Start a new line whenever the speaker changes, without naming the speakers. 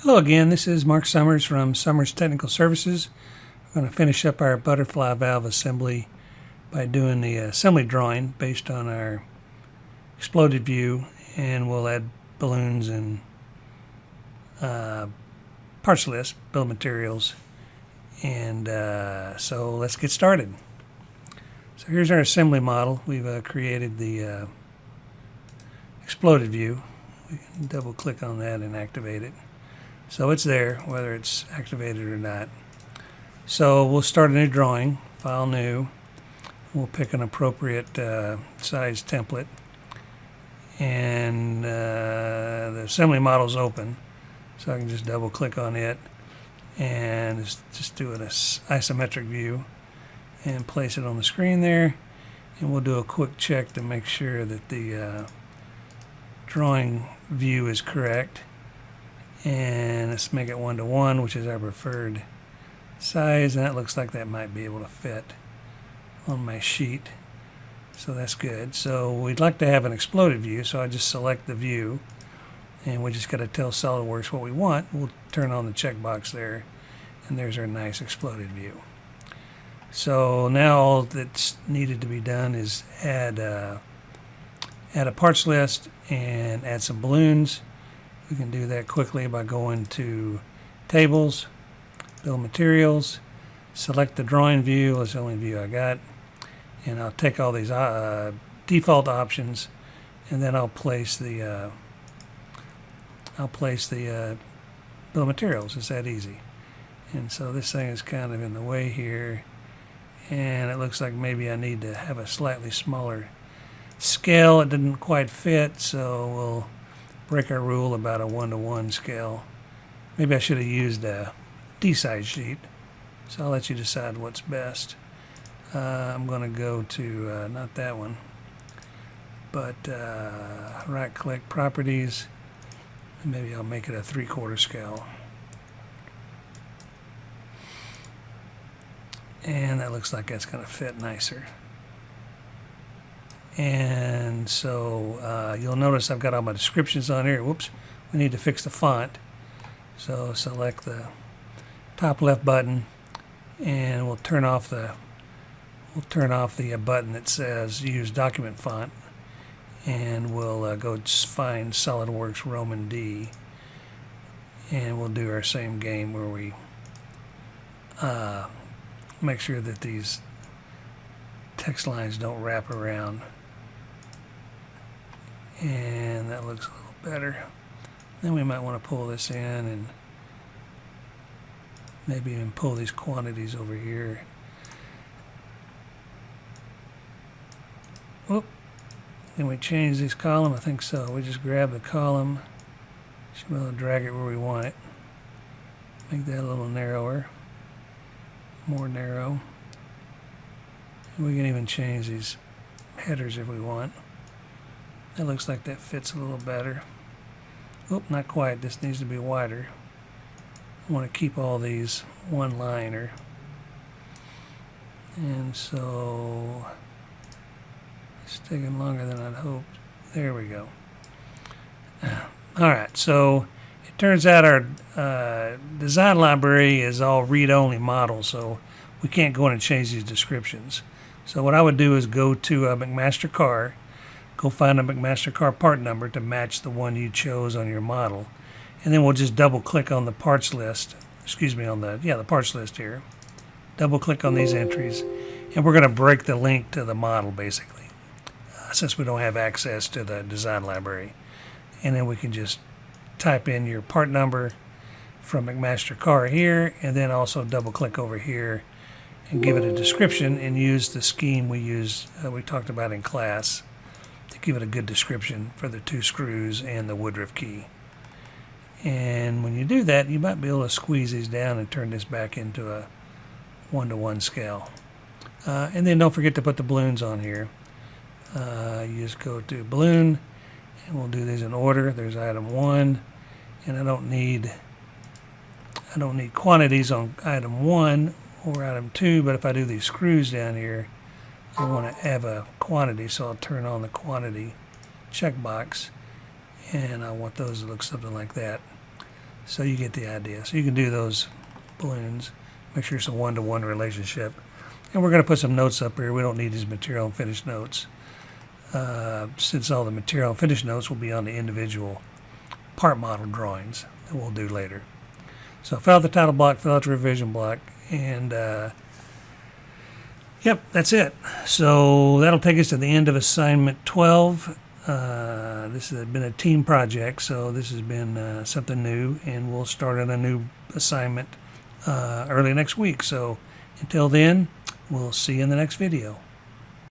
Hello again, this is Mark Summers from Summers Technical Services. We're going to finish up our butterfly valve assembly by doing the assembly drawing based on our exploded view, and we'll add balloons and parts list, bill of materials, and so let's get started. So here's our assembly model. We've created the exploded view. We can double click on that and activate it. So it's there, whether it's activated or not. So we'll start a new drawing, file new. We'll pick an appropriate size template. And the assembly model is open, so I can just double click on it and just do an isometric view and place it on the screen there. And we'll do a quick check to make sure that the drawing view is correct. And let's make it 1:1, which is our preferred size, and that looks like that might be able to fit on my sheet, so that's good. So we'd like to have an exploded view, so I just select the view, and we just got to tell SolidWorks what we want. We'll turn on the checkbox there, and there's our nice exploded view. So now all that's needed to be done is add a parts list and add some balloons. We can do that quickly by going to Tables, Bill of Materials, select the drawing view. That's the only view I got. And I'll take all these default options, and then I'll place the bill of materials. It's that easy. And so this thing is kind of in the way here, and it looks like maybe I need to have a slightly smaller scale. It didn't quite fit, so we'll break our rule about a 1:1 scale. Maybe I should have used a D-size sheet, so I'll let you decide what's best. I'm going to go to, not that one, but right-click Properties, and maybe I'll make it a 3/4 scale. And that looks like that's going to fit nicer. And so you'll notice I've got all my descriptions on here. Whoops, we need to fix the font. So select the top left button, and we'll turn off the button that says Use Document Font, and we'll go find SolidWorks Roman D, and we'll do our same game where we make sure that these text lines don't wrap around. And that looks a little better. Then we might want to pull this in and maybe even pull these quantities over here. Whoop. Can we change this column? I think so. We just grab the column. Should be able to drag it where we want it. Make that a little narrower. More narrow. And we can even change these headers if we want. That looks like that fits a little better. Oop, not quite. This needs to be wider. I want to keep all these one-liner. And so it's taking longer than I'd hoped. There we go. Alright, so it turns out our design library is all read-only model, so we can't go in and change these descriptions. So what I would do is go to a McMaster car, go find a McMaster car part number to match the one you chose on your model, and then we'll just double click on the parts list, on the parts list here. Double click on these entries, and we're going to break the link to the model basically, since we don't have access to the design library. And then we can just type in your part number from McMaster car here, and then also double click over here and give it a description and use the scheme we talked about in class to give it a good description for the 2 screws and the Woodruff key. And when you do that, you might be able to squeeze these down and turn this back into a 1:1 scale. And then don't forget to put the balloons on here. You just go to balloon, and we'll do these in order. There's item 1, and I don't need quantities on item 1 or item 2, but if I do these screws down here, I want to have a quantity, so I'll turn on the quantity checkbox, and I want those to look something like that. So you get the idea. So you can do those balloons. Make sure it's a one-to-one relationship. And we're going to put some notes up here. We don't need these material and finish notes, since all the material and finish notes will be on the individual part model drawings that we'll do later. So fill out the title block, fill out the revision block, and yep, that's it. So that'll take us to the end of assignment 12. This has been a team project, so this has been something new, and we'll start on a new assignment early next week. So until then, we'll see you in the next video.